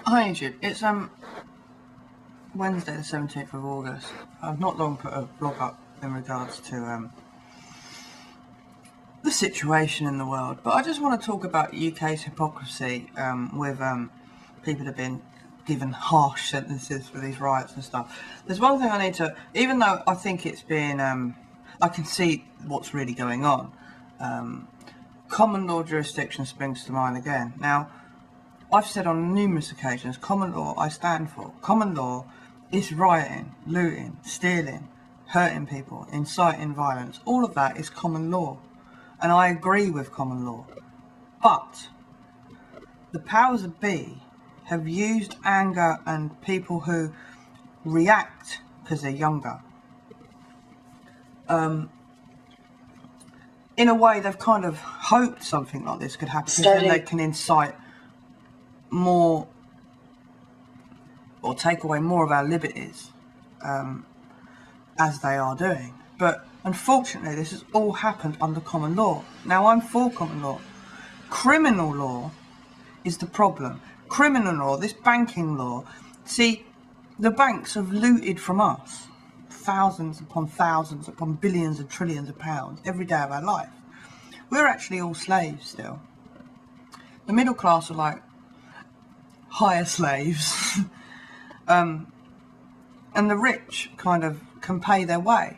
Hi YouTube, it's Wednesday the 17th of August. I've not long put a blog up in regards to the situation in the world, but I just want to talk about UK's hypocrisy with people that have been given harsh sentences for these riots and stuff. There's one thing I need to, even though I think it's been, I can see what's really going on, common law jurisdiction springs to mind again. Now, I've said on numerous occasions, common law I stand for. Common law is rioting, looting, stealing, hurting people, inciting violence. All of that is common law. And I agree with common law. But the powers that be have used anger and people who react because they're younger. In a way, they've kind of hoped something like this could happen because then they can incite more or take away more of our liberties as they are doing. But unfortunately this has all happened under common law. Now, I'm for common law. Criminal law is the problem. Criminal law, this banking law, see, the banks have looted from us thousands upon billions and trillions of pounds every day of our life. We're actually all slaves still. The middle class are like hire slaves and the rich kind of can pay their way,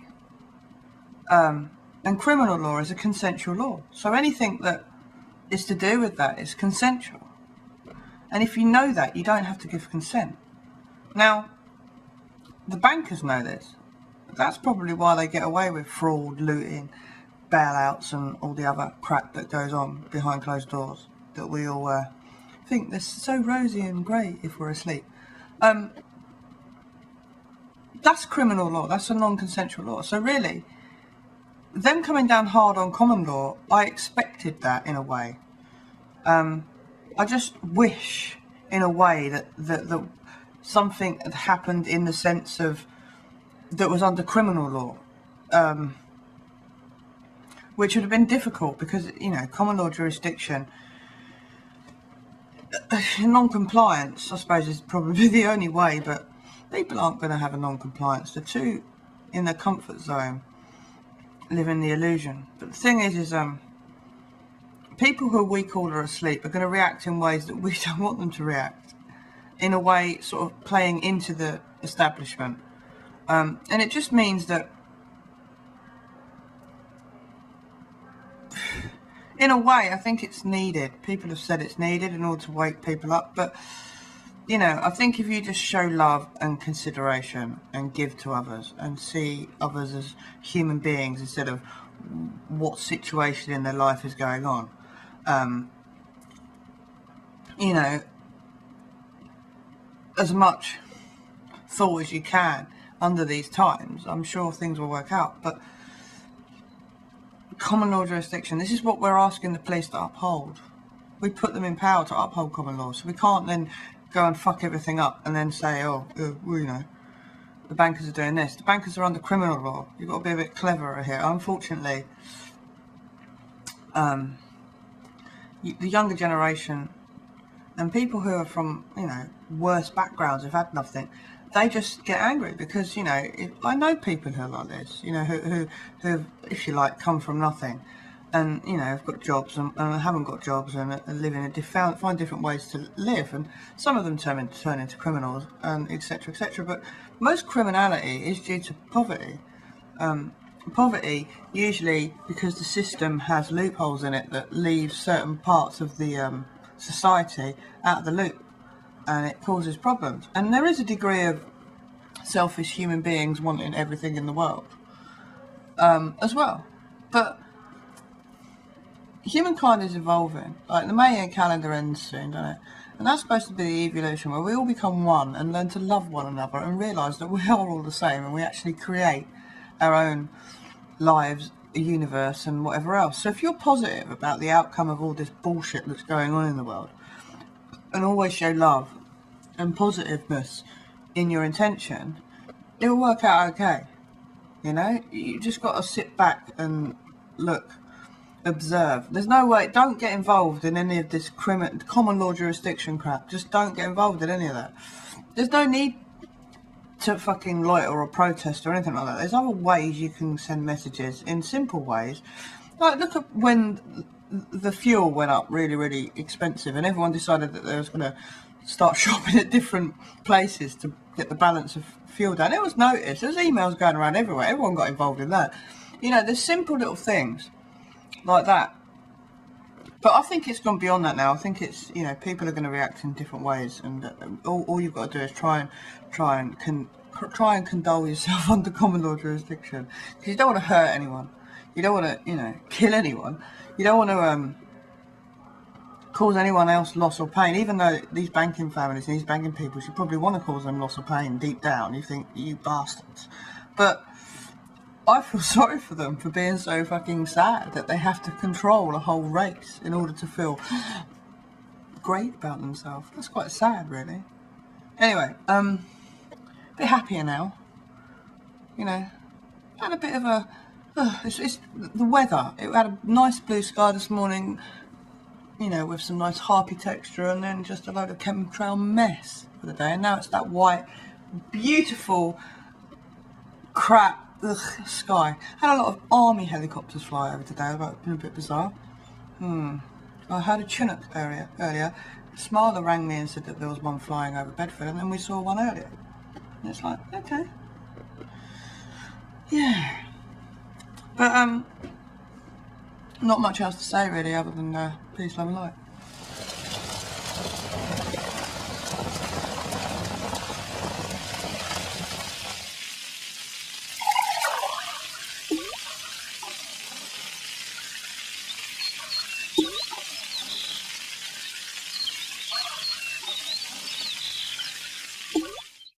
and criminal law is a consensual law, so anything that is to do with that is consensual, and if you know that, you don't have to give consent. Now, the bankers know this. That's probably why they get away with fraud, looting, bailouts and all the other crap that goes on behind closed doors that we all think this is so rosy and great if we're asleep. That's criminal law. That's a non-consensual law. So really, them coming down hard on common law, I expected that in a way. I just wish in a way that something had happened in the sense of that was under criminal law, which would have been difficult because, you know, common law jurisdiction, non-compliance, I suppose, is probably the only way, but people aren't going to have a non-compliance. The two in their comfort zone live in the illusion. But the thing is people who we call are asleep are going to react in ways that we don't want them to react, in a way sort of playing into the establishment. And it just means that, in a way, I think it's needed. People have said it's needed in order to wake people up. But, you know, I think if you just show love and consideration and give to others and see others as human beings instead of what situation in their life is going on, you know, as much thought as you can under these times, I'm sure things will work out. But common law jurisdiction, this is what we're asking the police to uphold. We put them in power to uphold common law, so we can't then go and fuck everything up and then say, well, you know, the bankers are doing this. The bankers are under criminal law. You've got to be a bit cleverer here. Unfortunately, the younger generation and people who are from, you know, worse backgrounds, who've had nothing, they just get angry because, you know, I know people who are like this, you know, who have, if you like, come from nothing and, you know, have got jobs and haven't got jobs and are living find different ways to live, and some of them turn into criminals and etc. etc. But most criminality is due to poverty. Poverty usually because the system has loopholes in it that leave certain parts of the society out of the loop, and it causes problems. And there is a degree of selfish human beings wanting everything in the world as well. But humankind is evolving. Like, the Mayan calendar ends soon, doesn't it? And that's supposed to be the evolution where we all become one and learn to love one another and realise that we are all the same and we actually create our own lives, a universe and whatever else. So if you're positive about the outcome of all this bullshit that's going on in the world, and always show love and positiveness in your intention, it will work out okay. You know, you just got to sit back and look observe. There's no way. Don't get involved in any of this common law jurisdiction crap. Just don't get involved in any of that. There's no need to fucking loiter or protest or anything like that. There's other ways you can send messages in simple ways. Like, look at when the fuel went up really, really expensive and everyone decided that they was going to start shopping at different places to get the balance of fuel down. It was noticed. There's emails going around everywhere. Everyone got involved in that. You know, there's simple little things like that. But I think it's gone beyond that now. I think it's, you know, people are going to react in different ways, and all you've got to do is try and condole yourself under common law jurisdiction, because you don't want to hurt anyone. You don't want to, you know, kill anyone. You don't want to cause anyone else loss or pain, even though these banking families and these banking people, you probably want to cause them loss or pain deep down. You think, you bastards. But I feel sorry for them for being so fucking sad that they have to control a whole race in order to feel great about themselves. That's quite sad, really. Anyway, a bit happier now. You know, had a bit of a... it's the weather. It had a nice blue sky this morning, you know, with some nice harpy texture, and then just a load of chemtrail mess for the day. And now it's that white, beautiful crap sky. Had a lot of army helicopters fly over today. It's been a bit bizarre. I heard a Chinook earlier. Smarler rang me and said that there was one flying over Bedford, and then we saw one earlier. And it's like, okay. Yeah. But, not much else to say really, other than peace, love and light.